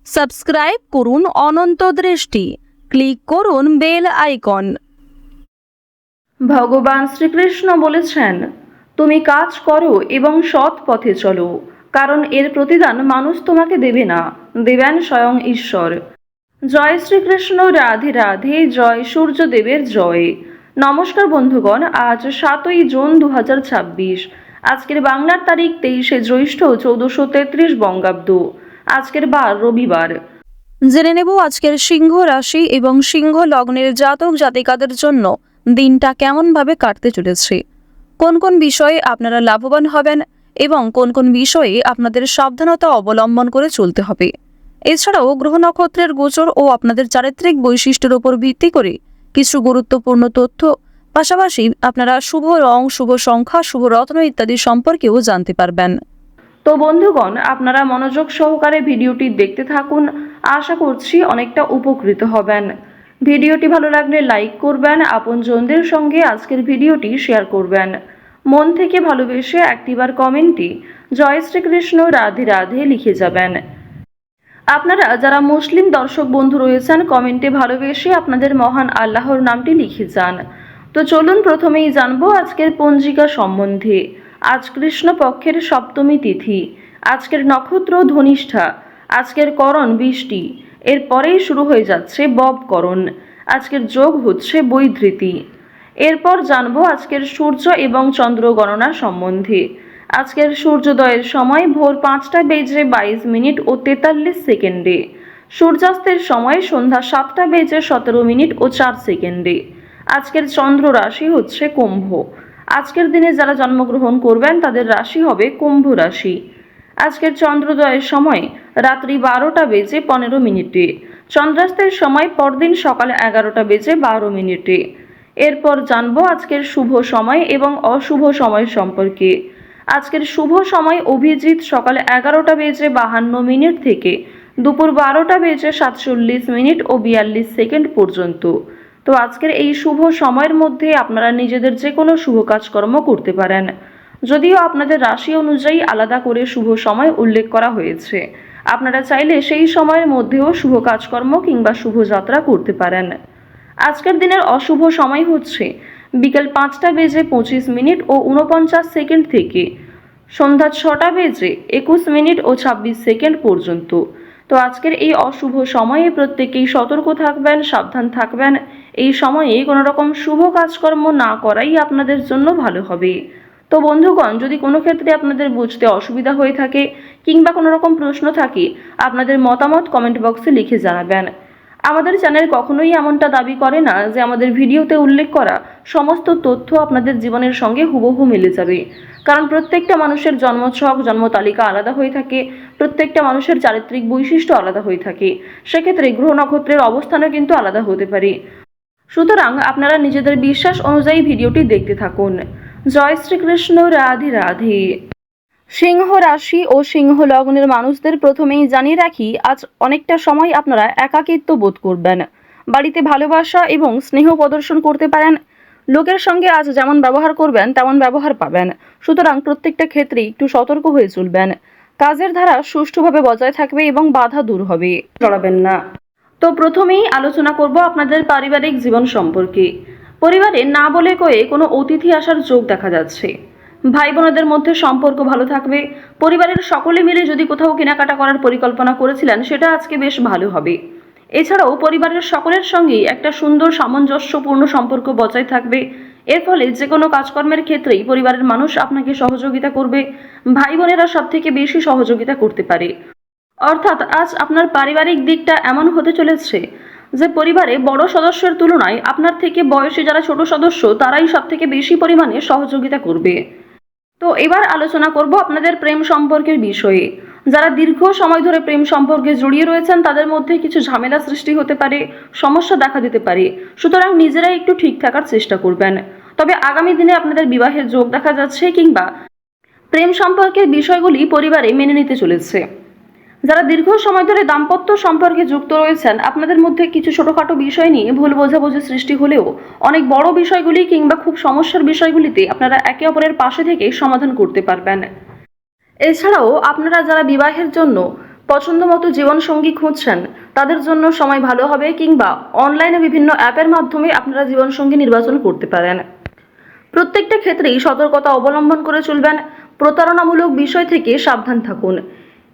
Subscribe করুন অনন্ত দৃষ্টি, click করুন বেল আইকন। ভগবান শ্রীকৃষ্ণ বলেছেন, তুমি কাজ করো এবং সৎ পথে চলো, কারণ এর প্রতিদান মানুষ তোমাকে দেবে না, দেবেন স্বয়ং ঈশ্বর। জয় শ্রীকৃষ্ণ, রাধে রাধে, জয় সূর্যদেবের জয়। নমস্কার বন্ধুগণ, আজ 7ই জুন 2026। আজকের বাংলার তারিখ 23শে জ্যৈষ্ঠ 1433 বঙ্গাব্দ। আজকের বার রবিবার। জেনে নেব আজকের সিংহ রাশি এবং সিংহ লগ্নের জাতক জাতিকাদের জন্য দিনটা কেমনভাবে কাটতে চলেছে, কোন কোন বিষয়ে আপনারা লাভবান হবেন এবং কোন কোন বিষয়ে আপনাদের সাবধানতা অবলম্বন করে চলতে হবে। এছাড়াও গ্রহ নক্ষত্রের গোচর ও আপনাদের চারিত্রিক বৈশিষ্ট্যের উপর ভিত্তি করে কিছু গুরুত্বপূর্ণ তথ্য, পাশাপাশি আপনারা শুভ রং, শুভ সংখ্যা, শুভ রত্ন ইত্যাদি সম্পর্কেও জানতে পারবেন। তো বন্ধুগণ, আপনারা মনোযোগ সহকারে ভিডিওটি দেখতে থাকুন, আশা করছি অনেকটা উপকৃত হবেন। ভিডিওটি ভালো লাগলে লাইক করবেন, আপনজনদের সঙ্গে আজকের ভিডিওটি শেয়ার করবেন। মন থেকে ভালোবেসে একটিবার কমেন্টে জয় শ্রীকৃষ্ণ, রাধে রাধে লিখে যাবেন। আপনারা যারা মুসলিম দর্শক বন্ধু রয়েছেন, কমেন্টে ভালোবেসে আপনাদের মহান আল্লাহর নামটি লিখে যান। তো চলুন প্রথমেই জানবো আজকের পঞ্জিকা সম্বন্ধে। আজ কৃষ্ণপক্ষের সপ্তমী তিথি, আজকের নক্ষত্র ধনিষ্ঠা, আজকের করণ বৃষ্টি, এরপরেই শুরু হয়ে যাচ্ছে ববকরণ, আজকের যোগ হচ্ছে বৈধৃতি। এরপর জানবো আজকের সূর্য এবং চন্দ্র গণনা সম্বন্ধে। আজকের সূর্যোদয়ের সময় ভোর 5টা বেজে 22 মিনিট ও 43 সেকেন্ডে, সূর্যাস্তের সময় সন্ধ্যা 7টা বেজে 17 মিনিট ও 4 সেকেন্ডে। আজকের চন্দ্র রাশি হচ্ছে কুম্ভ। আজকের দিনে যারা জন্মগ্রহণ করবেন তাদের রাশি হবে কুম্ভ রাশি। আজকের চন্দ্রোদয়ের সময় রাত্রি 12টা বেজে 15 মিনিটে, চন্দ্রাস্তের সময় পরদিন সকাল 11টা বেজে 12 মিনিটে। এরপর জানবো আজকের শুভ সময় এবং অশুভ সময় সম্পর্কে। আজকের শুভ সময় অভিজিৎ সকাল 11টা বেজে 52 মিনিট থেকে দুপুর 12টা বেজে 47 মিনিট ও 42 সেকেন্ড পর্যন্ত। তো আজকের এই শুভ সময়ের মধ্যে আপনারা নিজেদের যে কোনো শুভ কাজকর্ম করতে পারেন, যদিও আপনাদের রাশি অনুযায়ী আলাদা করে শুভ সময় উল্লেখ করা হয়েছে। আপনারা চাইলে সেই সময়ের মধ্যেও শুভ কাজকর্ম কিংবা শুভযাত্রা করতে পারেন। আজকের দিনের অশুভ সময় হচ্ছে বিকেল 5টা বেজে 25 মিনিট ও 49 সেকেন্ড থেকে সন্ধ্যা 6টা বেজে 21 মিনিট ও 26 সেকেন্ড পর্যন্ত। তো আজকের এই অশুভ সময়ে প্রত্যেকেই সতর্ক থাকবেন, সাবধান থাকবেন। এই সময়ে কোনো রকম শুভ কাজকর্ম না করাই আপনাদের জন্য ভালো হবে। তো বন্ধুগণ, যদি কোনো ক্ষেত্রে আপনাদের বুঝতে অসুবিধা হয়ে থাকে কিংবা কোনো রকম প্রশ্ন থাকে, আপনাদের মতামত কমেন্ট বক্সে লিখে জানাবেন। আমাদের চ্যানেল কখনোই এমনটা দাবি করে না যে আমাদের ভিডিওতে উল্লেখ করা সমস্ত তথ্য আপনাদের জীবনের সঙ্গে হুবহু মিলে যাবে, কারণ প্রত্যেকটা মানুষের জন্মছক, জন্ম তালিকা আলাদা হয়ে থাকে, প্রত্যেকটা মানুষের চারিত্রিক বৈশিষ্ট্য আলাদা হয়ে থাকে, সেক্ষেত্রে গ্রহ নক্ষত্রের অবস্থানও কিন্তু আলাদা হতে পারে। সুতরাং আপনারা নিজেদের বিশ্বাস অনুযায়ী ভিডিওটি দেখতে থাকুন। জয় শ্রীকৃষ্ণ, রাধে রাধে। সিংহ রাশি ও সিংহ লগ্নের মানুষদের প্রথমেই জানিয়ে রাখি, আজ অনেকটা সময় আপনারা একাকিত্ব বোধ করবেন। বাড়িতে ভালোবাসা এবং স্নেহ প্রদর্শন করতে পারেন। লোকের সঙ্গে আজ যেমন ব্যবহার করবেন তেমন ব্যবহার পাবেন। সুতরাং প্রত্যেকটা ক্ষেত্রেই একটু সতর্ক হয়ে চলবেন। কাজের ধারা সুষ্ঠুভাবে বজায় থাকবে এবং বাধা দূর হবে, জড়াবেন না। তো প্রথমেই আলোচনা করব আপনাদের পারিবারিক জীবন সম্পর্কে। পরিবারে না বলে কয়ে কোনো অতিথি আসার যোগ দেখা যাচ্ছে। ভাই বোনেদের মধ্যে সম্পর্ক ভালো থাকবে। পরিবারের সকলে মিলে যদি কোথাও কেনাকাটা করার পরিকল্পনা করেছিলেন, সেটা আজকে বেশ ভালো হবে। এছাড়াও পরিবারের সকলের সঙ্গেই একটা সুন্দর সামঞ্জস্যপূর্ণ সম্পর্ক বজায় থাকবে। এর ফলে যে কোনো কাজকর্মের ক্ষেত্রেই পরিবারের মানুষ আপনাকে সহযোগিতা করবে। ভাই বোনেরা সব থেকে বেশি সহযোগিতা করতে পারে। অর্থাৎ আজ আপনার পারিবারিক দিকটা এমন হতে চলেছে যে পরিবারে বড় সদস্যের তুলনায় আপনার থেকে বয়সে যারা ছোট সদস্য তারাই সব থেকে বেশি পরিমাণে সহযোগিতা করবে। তো এবার আলোচনা করব আপনাদের প্রেম সম্পর্কের বিষয়ে। যারা দীর্ঘ সময় ধরে প্রেম সম্পর্কে জড়িয়ে রয়েছেন তাদের মধ্যে কিছু ঝামেলা সৃষ্টি হতে পারে, সমস্যা দেখা দিতে পারে। সুতরাং নিজেরাই একটু ঠিক থাকার চেষ্টা করবেন। তবে আগামী দিনে আপনাদের বিবাহের যোগ দেখা যাচ্ছে কিংবা প্রেম সম্পর্কের বিষয়গুলি পরিবারে মেনে নিতে চলেছে। যারা দীর্ঘ সময় ধরে দাম্পত্য সম্পর্কে যুক্ত রয়েছেন, আপনাদের মধ্যে কিছু ছোটখাটো বিষয় নিয়ে ভুল বোঝাবুঝি সৃষ্টি হলেও অনেক বড় বিষয়গুলি কিংবা খুব সমস্যার বিষয়গুলিতে আপনারা একে অপরের পাশে থেকে সমাধান করতে পারবেন। এছাড়াও আপনারা যারা বিবাহের জন্য পছন্দ মতো জীবনসঙ্গী খুঁজছেন, তাদের জন্য সময় ভালো হবে, কিংবা অনলাইনে বিভিন্ন অ্যাপের মাধ্যমে আপনারা জীবনসঙ্গী নির্বাচন করতে পারেন। প্রত্যেকটা ক্ষেত্রেই সতর্কতা অবলম্বন করে চলবেন, প্রতারণামূলক বিষয় থেকে সাবধান থাকুন।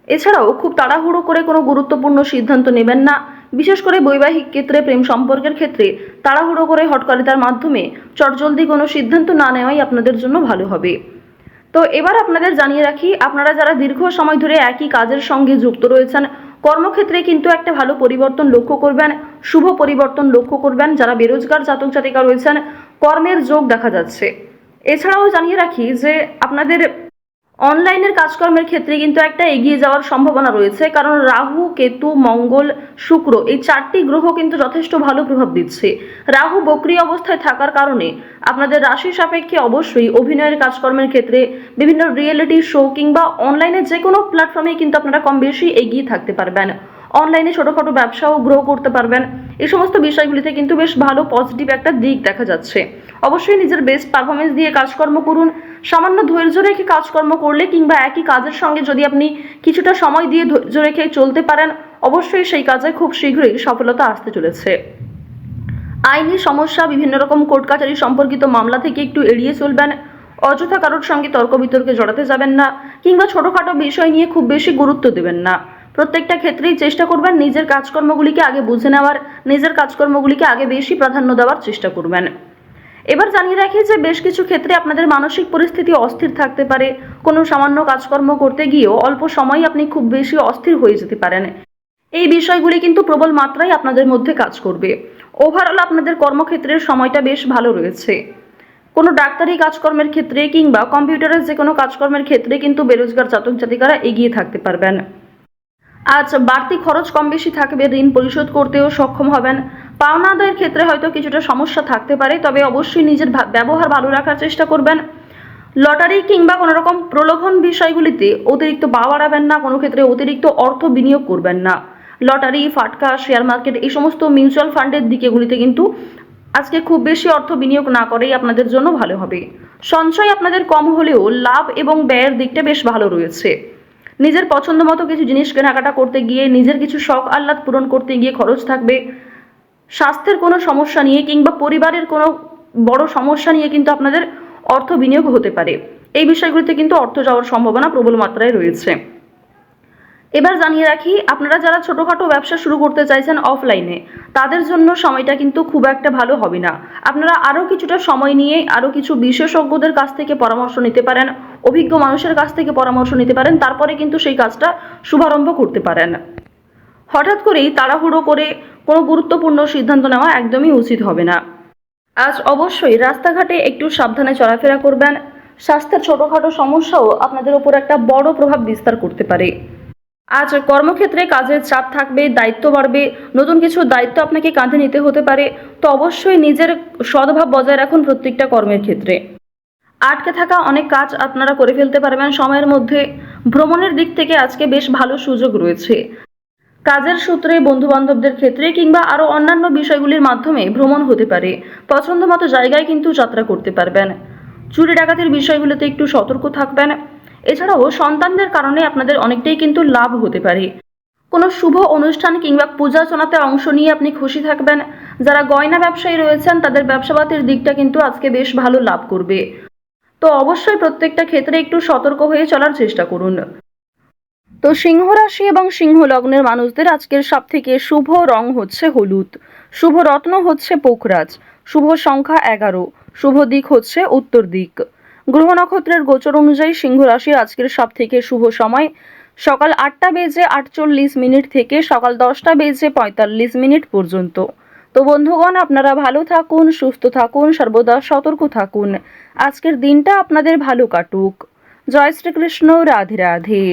এছাড়াও খুব তাড়াহুড়ো করে কোনো গুরুত্বপূর্ণ সিদ্ধান্ত নেবেন না, বিশেষ করে বৈবাহিক ক্ষেত্রে, প্রেম সম্পর্কের ক্ষেত্রে তাড়াহুড়ো করে হটকারিতার মাধ্যমে চটজলদি কোনো সিদ্ধান্ত না নেওয়াই আপনাদের জন্য ভালো হবে। তো এবার আপনাদের জানিয়ে রাখি, আপনারা যারা দীর্ঘ সময় ধরে একই কাজের সঙ্গে যুক্ত রয়েছেন, কর্মক্ষেত্রে কিন্তু একটা ভালো পরিবর্তন লক্ষ্য করবেন, শুভ পরিবর্তন লক্ষ্য করবেন। যারা বেরোজগার জাতক জাতিকা রয়েছেন, কর্মের যোগ দেখা যাচ্ছে। এছাড়াও জানিয়ে রাখি যে আপনাদের অনলাইনের কাজকর্মের ক্ষেত্রে কিন্তু একটা এগিয়ে যাওয়ার সম্ভাবনা রয়েছে, কারণ রাহু, কেতু, মঙ্গল, শুক্র এই 4টি গ্রহ কিন্তু যথেষ্ট ভালো প্রভাব দিচ্ছে। রাহু বক্রী অবস্থায় থাকার কারণে আপনাদের রাশি সাপেক্ষে অবশ্যই অভিনয়ের কাজকর্মের ক্ষেত্রে, বিভিন্ন রিয়েলিটি শো কিংবা অনলাইনে যে কোনো প্ল্যাটফর্মে কিন্তু আপনারা কম বেশি এগিয়ে থাকতে পারবেন। অনলাইনে ছোটোখাটো ব্যবসাও গ্রো করতে পারবেন। এই সমস্ত বিষয়গুলিতে কিন্তু বেশ ভালো পজিটিভ একটা দিক দেখা যাচ্ছে। অবশ্যই নিজের বেস্ট পারফরমেন্স দিয়ে কাজকর্ম করুন। সামান্য ধৈর্য রেখে কাজকর্ম করলে কিংবা একই কাজের সঙ্গে যদি আপনি কিছুটা সময় দিয়ে ধৈর্য রেখে চলতে পারেন, অবশ্যই সেই কাজে খুব শীঘ্রই সফলতা আসতে চলেছে। আইনি সমস্যা, বিভিন্ন রকম কোর্ট কাছারি সম্পর্কিত মামলা থেকে একটু এড়িয়ে চলবেন। অযথা কারোর সঙ্গে তর্ক বিতর্কে জড়াতে যাবেন না, কিংবা ছোটোখাটো বিষয় নিয়ে খুব বেশি গুরুত্ব দেবেন না। প্রত্যেকটা ক্ষেত্রেই চেষ্টা করবেন নিজের কাজকর্মগুলিকে আগে বুঝে নেওয়ার, নিজের কাজকর্মগুলিকে আগে বেশি প্রাধান্য দেওয়ার চেষ্টা করবেন। এবার জানিয়ে রাখি যে বেশ কিছু ক্ষেত্রে আপনাদের মানসিক পরিস্থিতি অস্থির থাকতে পারে। কোনো সামান্য কাজকর্ম করতে গিয়েও অল্প সময় আপনি খুব বেশি অস্থির হয়ে যেতে পারেন। এই বিষয়গুলি কিন্তু প্রবল মাত্রায় আপনাদের মধ্যে কাজ করবে। ওভারঅল আপনাদের কর্মক্ষেত্রের সময়টা বেশ ভালো রয়েছে। কোনো ডাক্তারি কাজকর্মের ক্ষেত্রে কিংবা কম্পিউটারের যে কোনো কাজকর্মের ক্ষেত্রে কিন্তু বেরোজগার জাতক জাতিকারা এগিয়ে থাকতে পারবেন। আজ বাড়তি খরচ কম বেশি থাকবে, ঋণ পরিশোধ করতেও সক্ষম হবেন। পাওনা আদায়ের ক্ষেত্রে হয়তো কিছুটা সমস্যা থাকতে পারে, তবে অবশ্যই নিজের ব্যবহার ভালো রাখার চেষ্টা করবেন। লটারি কিংবা কোনো রকম প্রলোভন বিষয়গুলিতে অতিরিক্ত পা বাড়াবেন না, কোনো ক্ষেত্রে অতিরিক্ত অর্থ বিনিয়োগ করবেন না। লটারি, ফাটকা, শেয়ার মার্কেট এই সমস্ত মিউচুয়াল ফান্ডের দিকেগুলিতে কিন্তু আজকে খুব বেশি অর্থ বিনিয়োগ না করেই আপনাদের জন্য ভালো হবে। সঞ্চয় আপনাদের কম হলেও লাভ এবং ব্যয়ের দিকটা বেশ ভালো রয়েছে। নিজের পছন্দ মতো কিছু জিনিস কেনাকাটা করতে গিয়ে, নিজের কিছু শখ আহ্লাদ পূরণ করতে গিয়ে খরচ থাকবে। স্বাস্থ্যের কোনো সমস্যা নিয়ে কিংবা পরিবারের কোনো বড় সমস্যা নিয়ে কিন্তু আপনাদের অর্থ বিনিয়োগ হতে পারে। এই বিষয়গুলিতে কিন্তু অর্থ যাওয়ার সম্ভাবনা প্রবল মাত্রায় রয়েছে। এবার জানিয়ে রাখি, আপনারা যারা ছোটোখাটো ব্যবসা শুরু করতে চাইছেন অফলাইনে, তাদের জন্য সময়টা কিন্তু খুব একটা ভালো হবে না। আপনারা আরও কিছুটা সময় নিয়ে আরও কিছু বিশেষজ্ঞদের কাছ থেকে পরামর্শ নিতে পারেন, অভিজ্ঞ মানুষের কাছ থেকে পরামর্শ নিতে পারেন, তারপরে কিন্তু সেই কাজটা শুভারম্ভ করতে পারেন। হঠাৎ করেই তাড়াহুড়ো করে কোনো গুরুত্বপূর্ণ সিদ্ধান্ত নেওয়া একদমই উচিত হবে না। আজ অবশ্যই রাস্তাঘাটে একটু সাবধানে চলাফেরা করবেন। স্বাস্থ্যের ছোটোখাটো সমস্যাও আপনাদের ওপর একটা বড় প্রভাব বিস্তার করতে পারে। আজ কর্মক্ষেত্রে কাজের চাপ থাকবে, দায়িত্ব বাড়বে, নতুন কিছু দায়িত্ব আপনাকে কাঁধে নিতে হতে পারে। তো অবশ্যই নিজের সদ্ভাব বজায় রাখুন প্রত্যেকটা কর্মের ক্ষেত্রে। আটকে থাকা অনেক কাজ আপনারা করে ফেলতে পারবেন সময়ের মধ্যে। ভ্রমণের দিক থেকে আজকে বেশ ভালো সুযোগ রয়েছে। কাজের সূত্রে, বন্ধু বান্ধবদের ক্ষেত্রে কিংবা আরও অন্যান্য বিষয়গুলির মাধ্যমে ভ্রমণ হতে পারে। পছন্দ মতো জায়গায় কিন্তু যাত্রা করতে পারবেন। চুরি ডাকাতির বিষয়গুলোতে একটু সতর্ক থাকবেন। এছাড়াও সন্তানদের কারণে আপনাদের অনেকটাই কিন্তু লাভ হতে পারে। কোনো শুভ অনুষ্ঠান কিংবা পূজার্চনাতে অংশ নিয়ে আপনি খুশি থাকবেন। যারা গয়না ব্যবসায়ী রয়েছেন, তাদের ব্যবসাপাতির দিকটা কিন্তু আজকে বেশ ভালো লাভ করবে। তো অবশ্যই প্রত্যেকটা ক্ষেত্রে একটু সতর্ক হয়ে চলার চেষ্টা করুন। তো সিংহ রাশি এবং সিংহ লগ্নের মানুষদের আজকের সবথেকে শুভ রং হচ্ছে হলুদ, শুভ রত্ন হচ্ছে পোখরাজ, শুভ সংখ্যা 11, শুভ দিক হচ্ছে উত্তর দিক। গ্রহ নক্ষত্রের গোচর অনুযায়ী সিংহ রাশির আজকের সবথেকে শুভ সময় সকাল 8টা বেজে 48 মিনিট থেকে সকাল 10টা বেজে 45 মিনিট পর্যন্ত। তো বন্ধুগণ, আপনারা ভালো থাকুন, সুস্থ থাকুন, সর্বদা সতর্ক থাকুন। আজকের দিনটা আপনাদের ভালো কাটুক। জয় শ্রীকৃষ্ণ, রাধে রাধে।